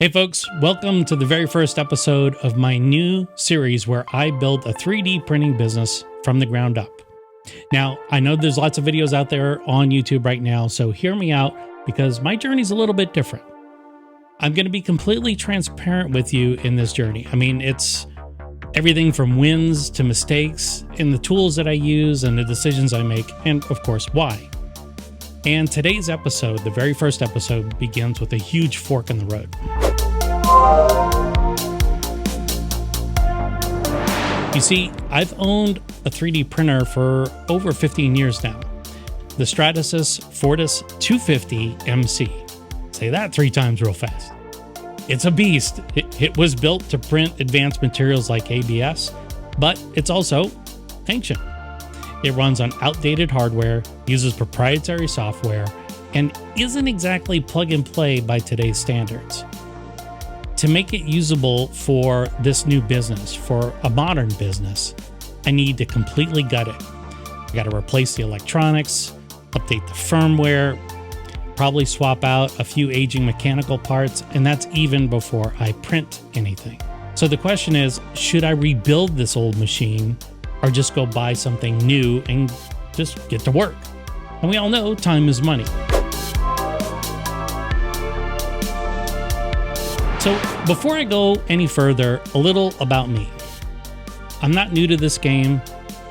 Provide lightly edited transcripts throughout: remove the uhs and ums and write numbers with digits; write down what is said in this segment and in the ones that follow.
Hey folks, welcome to the very first episode of my new series where I build a 3D printing business from the ground up. Now, I know there's lots of videos out there on YouTube right now, so hear me out because my journey is a little bit different. I'm going to be completely transparent with you in this journey. I mean, it's everything from wins to mistakes in the tools that I use and the decisions I make, and of course, why. And today's episode, the very first episode, begins with a huge fork in the road. You see, I've owned a 3D printer for over 15 years now. The Stratasys Fortus 250 MC. Say that 3 times real fast. It's a beast. It was built to print advanced materials like ABS, but it's also ancient. It runs on outdated hardware, uses proprietary software, and isn't exactly plug and play by today's standards. To make it usable for this new business, for a modern business, I need to completely gut it. I got to replace the electronics, update the firmware, probably swap out a few aging mechanical parts, and that's even before I print anything. So the question is, should I rebuild this old machine or just go buy something new and just get to work? And we all know time is money. So before I go any further, a little about me. I'm not new to this game.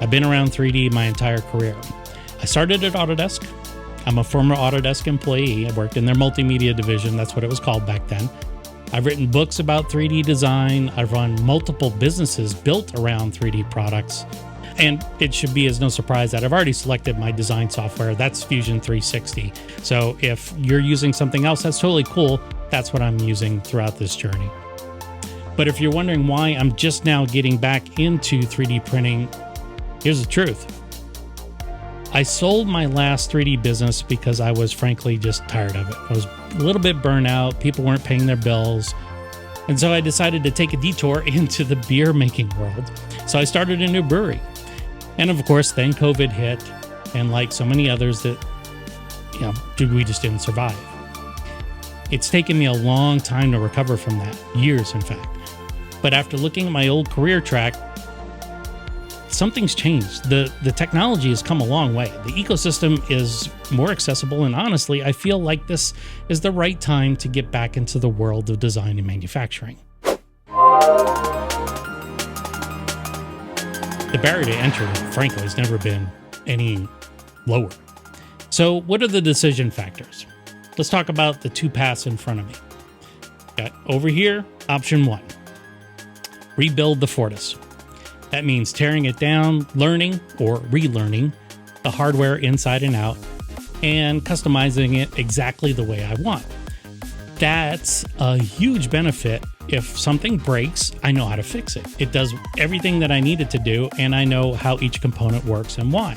I've been around 3D my entire career. I started at Autodesk. I'm a former Autodesk employee. I worked in their multimedia division. That's what it was called back then. I've written books about 3D design. I've run multiple businesses built around 3D products. And it should be as no surprise that I've already selected my design software. That's Fusion 360. So if you're using something else, that's totally cool. That's what I'm using throughout this journey. But if you're wondering why I'm just now getting back into 3D printing, here's the truth. I sold my last 3D business because I was frankly just tired of it. I was a little bit burnt out. People weren't paying their bills. And so I decided to take a detour into the beer making world. So I started a new brewery. And of course, then COVID hit. And like so many others that, we just didn't survive. It's taken me a long time to recover from that, years in fact. But after looking at my old career track, something's changed. The technology has come a long way. The ecosystem is more accessible, and honestly, I feel like this is the right time to get back into the world of design and manufacturing. The barrier to entry, frankly, has never been any lower. So what are the decision factors? Let's talk about the 2 paths in front of me. Got over here, option 1, rebuild the Fortus. That means tearing it down, learning or relearning the hardware inside and out, and customizing it exactly the way I want. That's a huge benefit. If something breaks, I know how to fix it. It does everything that I need it to do, and I know how each component works and why.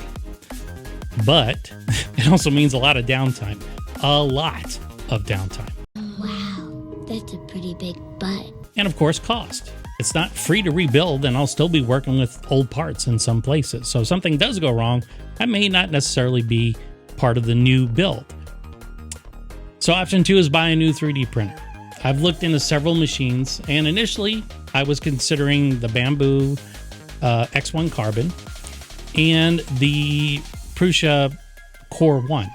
But it also means a lot of downtime. A lot of downtime. Wow, that's a pretty big butt. And of course, cost. It's not free to rebuild, and I'll still be working with old parts in some places. So if something does go wrong, that may not necessarily be part of the new build. So option 2 is buy a new 3D printer. I've looked into several machines, and initially I was considering the Bambu X1 Carbon and the Prusa CoreONE.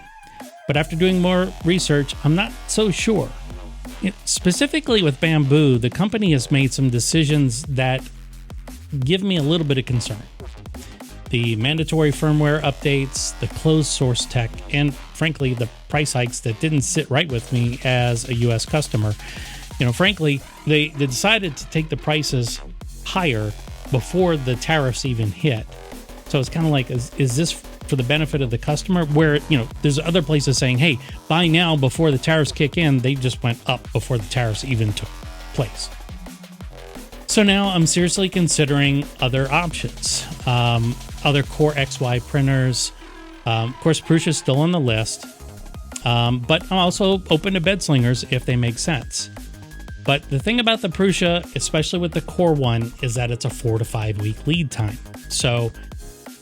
But after doing more research, I'm not so sure. Specifically with Bambu, the company has made some decisions that give me a little bit of concern. The mandatory firmware updates, the closed source tech, and frankly, the price hikes that didn't sit right with me as a US customer. Frankly, they decided to take the prices higher before the tariffs even hit. So it's kind of like, is this for the benefit of the customer? Where, there's other places saying, hey, buy now before the tariffs kick in. They just went up before the tariffs even took place. So now I'm seriously considering other options, other Core XY printers. Of course, Prusa is still on the list, but I'm also open to bed slingers if they make sense. But the thing about the Prusa, especially with the CoreONE, is that it's a 4 to 5 week lead time. So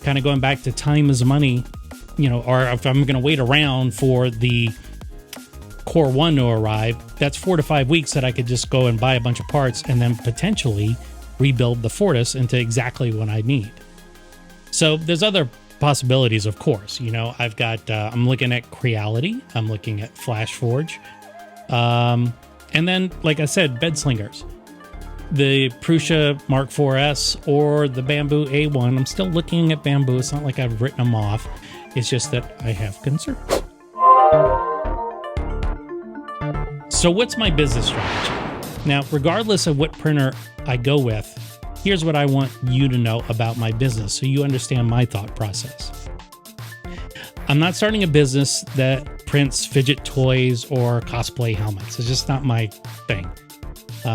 kind of going back to time is money, or if I'm going to wait around for the CoreONE to arrive, that's 4 to 5 weeks that I could just go and buy a bunch of parts and then potentially rebuild the Fortus into exactly what I need. So there's other possibilities, of course. You know, I've got, I'm looking at Creality, I'm looking at Flashforge, and then, like I said, bed slingers. The Prusa Mark IV's or the Bambu A1. I'm still looking at Bambu. It's not like I've written them off. It's just that I have concerns. So what's my business strategy? Now, regardless of what printer I go with, here's what I want you to know about my business so you understand my thought process. I'm not starting a business that prints fidget toys or cosplay helmets. It's just not my thing.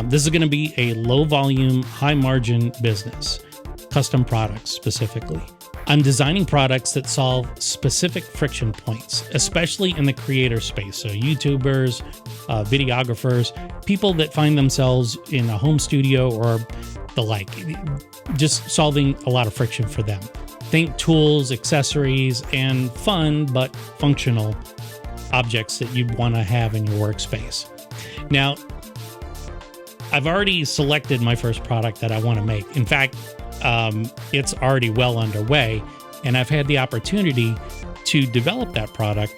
This is going to be a low volume, high margin business, custom products specifically. I'm designing products that solve specific friction points, especially in the creator space. So YouTubers, videographers, people that find themselves in a home studio or the like, just solving a lot of friction for them. Think tools, accessories, and fun but functional objects that you'd want to have in your workspace. Now, I've already selected my first product that I want to make. In fact, it's already well underway, and I've had the opportunity to develop that product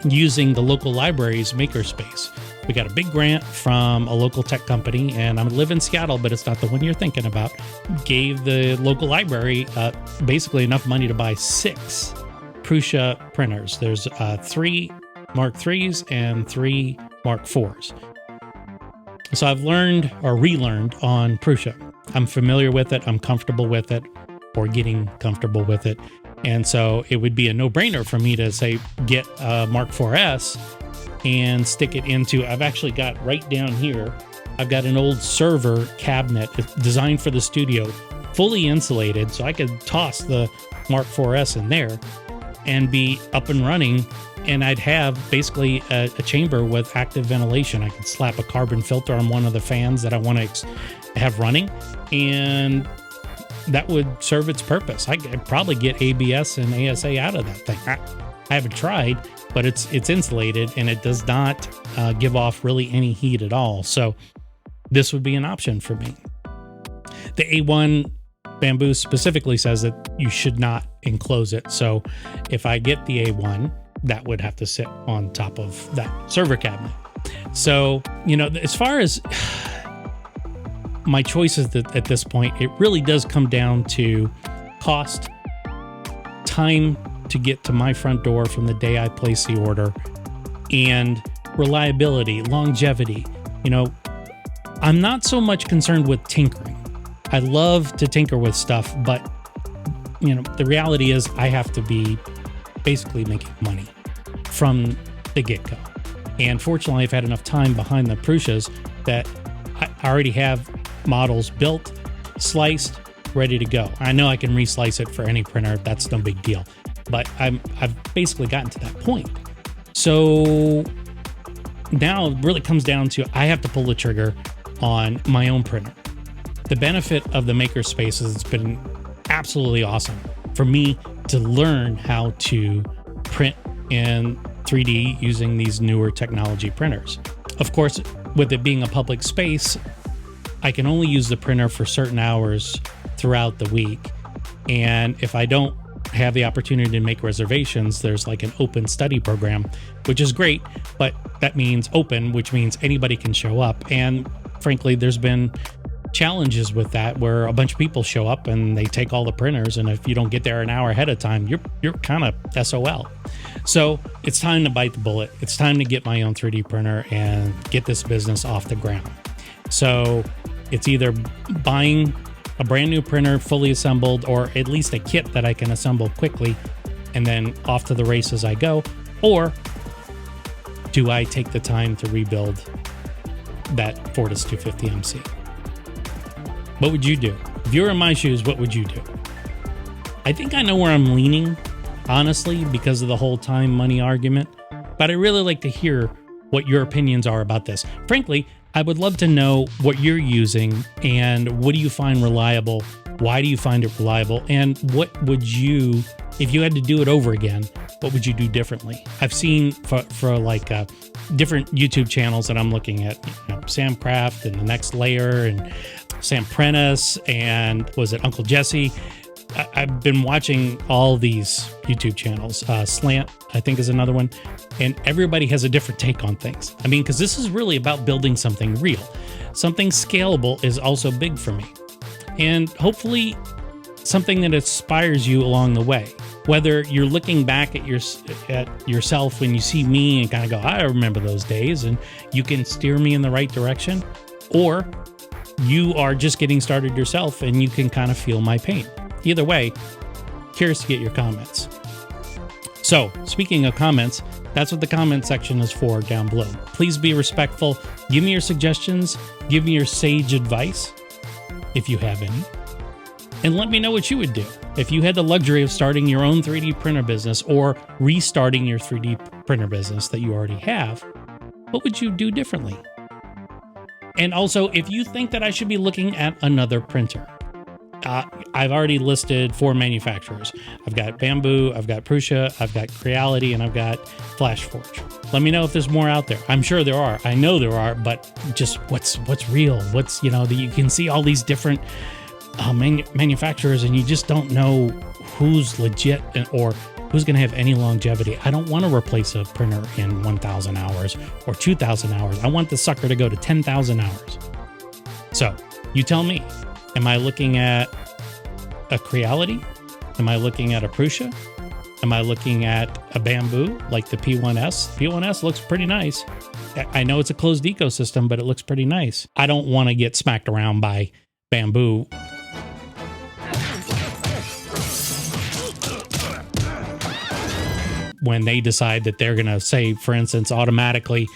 using the local library's makerspace. We got a big grant from a local tech company, and I live in Seattle, but it's not the one you're thinking about. Gave the local library basically enough money to buy 6 Prusa printers. There's 3 Mark IIIs and 3 Mark IVs. So I've learned or relearned on Prusa. I'm familiar with it. I'm comfortable with it, or getting comfortable with it. And so it would be a no-brainer for me to say, get a Mark IV's and stick it into, I've actually got right down here, I've got an old server cabinet designed for the studio, fully insulated, so I could toss the Mark IV's in there and be up and running. And I'd have basically a chamber with active ventilation. I could slap a carbon filter on one of the fans that I want to have running, and that would serve its purpose. I'd probably get ABS and ASA out of that thing. I haven't tried, but it's insulated and it does not give off really any heat at all. So this would be an option for me. The A1 Bambu specifically says that you should not enclose it. So if I get the A1, that would have to sit on top of that server cabinet. So, you know, as far as my choices at this point, it really does come down to cost, time to get to my front door from the day I place the order, and reliability, longevity. You know, I'm not so much concerned with tinkering. I love to tinker with stuff, but, you know, the reality is I have to be basically making money from the get-go. And fortunately, I've had enough time behind the Prusas that I already have models built, sliced, ready to go. I know I can reslice it for any printer. That's no big deal. But I've basically gotten to that point. So now it really comes down to I have to pull the trigger on my own printer. The benefit of the makerspace is it's been absolutely awesome for me to learn how to print in 3D using these newer technology printers. Of course, with it being a public space, I can only use the printer for certain hours throughout the week. And if I don't have the opportunity to make reservations, there's like an open study program, which is great, but that means open, which means anybody can show up. And frankly, there's been challenges with that where a bunch of people show up and they take all the printers, and if you don't get there an hour ahead of time, you're kind of SOL. So it's time to bite the bullet. It's time to get my own 3D printer and get this business off the ground. So it's either buying a brand new printer fully assembled, or at least a kit that I can assemble quickly and then off to the races I go, or do I take the time to rebuild that Fortus 250MC? What would you do? If you were in my shoes, what would you do? I think I know where I'm leaning, honestly, because of the whole time money argument, but I really like to hear what your opinions are about this. Frankly, I would love to know what you're using and what do you find reliable Why do you find it reliable? And what would you, if you had to do it over again, what would you do differently? I've seen for like different YouTube channels that I'm looking at, Sam Craft and The Next Layer and Sam Prentice and was it Uncle Jesse? I've been watching all these YouTube channels. Slant, I think, is another one. And everybody has a different take on things. I mean, because this is really about building something real. Something scalable is also big for me. And hopefully something that inspires you along the way. Whether you're looking back at yourself when you see me and kind of go, I remember those days, and you can steer me in the right direction, or you are just getting started yourself and you can kind of feel my pain. Either way, curious to get your comments. So, speaking of comments, that's what the comment section is for down below. Please be respectful. Give me your suggestions. Give me your sage advice, if you have any. And let me know what you would do. If you had the luxury of starting your own 3D printer business or restarting your 3D printer business that you already have, what would you do differently? And also, if you think that I should be looking at another printer, I've already listed 4 manufacturers. I've got Bambu, I've got Prusa, I've got Creality, and I've got Flashforge. Let me know if there's more out there. I'm sure there are. I know there are, but just what's real? What's, you can see all these different manufacturers and you just don't know who's legit or who's going to have any longevity. I don't want to replace a printer in 1,000 hours or 2,000 hours. I want the sucker to go to 10,000 hours. So you tell me, am I looking at a Creality? Am I looking at a Prusa? Am I looking at a Bambu like the P1S? P1S looks pretty nice. I know it's a closed ecosystem, but it looks pretty nice. I don't want to get smacked around by Bambu. When they decide that they're going to say, for instance, automatically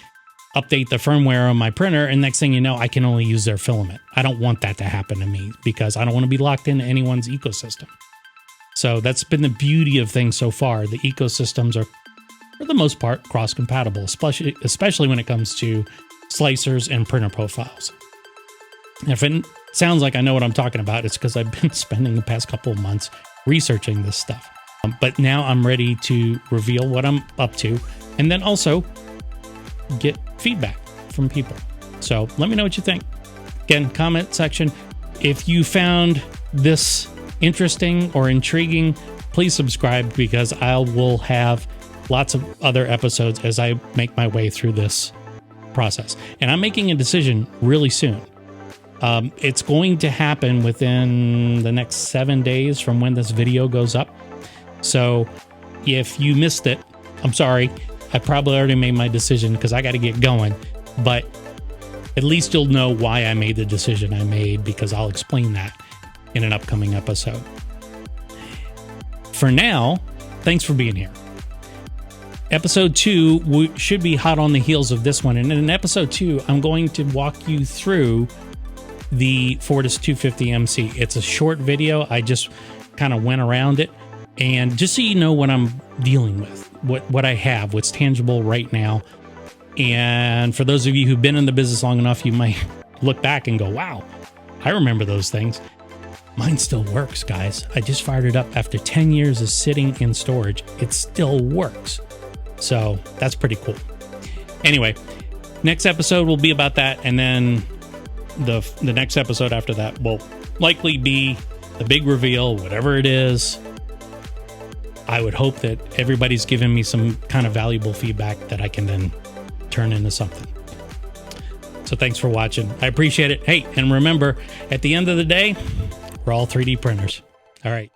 update the firmware on my printer, and next thing you know, I can only use their filament. I don't want that to happen to me because I don't want to be locked into anyone's ecosystem. So that's been the beauty of things so far. The ecosystems are, for the most part, cross-compatible, especially when it comes to slicers and printer profiles. If it sounds like I know what I'm talking about, it's because I've been spending the past couple of months researching this stuff. But now I'm ready to reveal what I'm up to and then also get feedback from people. So let me know what you think. Again, comment section. If you found this interesting or intriguing, please subscribe because I will have lots of other episodes as I make my way through this process. And I'm making a decision really soon. It's going to happen within the next 7 days from when this video goes up. So if you missed it, I'm sorry. I probably already made my decision because I got to get going. But at least you'll know why I made the decision I made because I'll explain that in an upcoming episode. For now, thanks for being here. Episode 2 should be hot on the heels of this one. And in episode 2, I'm going to walk you through the Fortus 250 MC. It's a short video. I just kind of went around it. And just so you know what I'm dealing with, what I have, what's tangible right now. And for those of you who've been in the business long enough, you might look back and go, wow, I remember those things. Mine still works, guys. I just fired it up after 10 years of sitting in storage. It still works. So that's pretty cool. Anyway, next episode will be about that. And then the next episode after that will likely be the big reveal, whatever it is. I would hope that everybody's given me some kind of valuable feedback that I can then turn into something. So thanks for watching. I appreciate it. Hey, and remember, at the end of the day, we're all 3D printers. All right.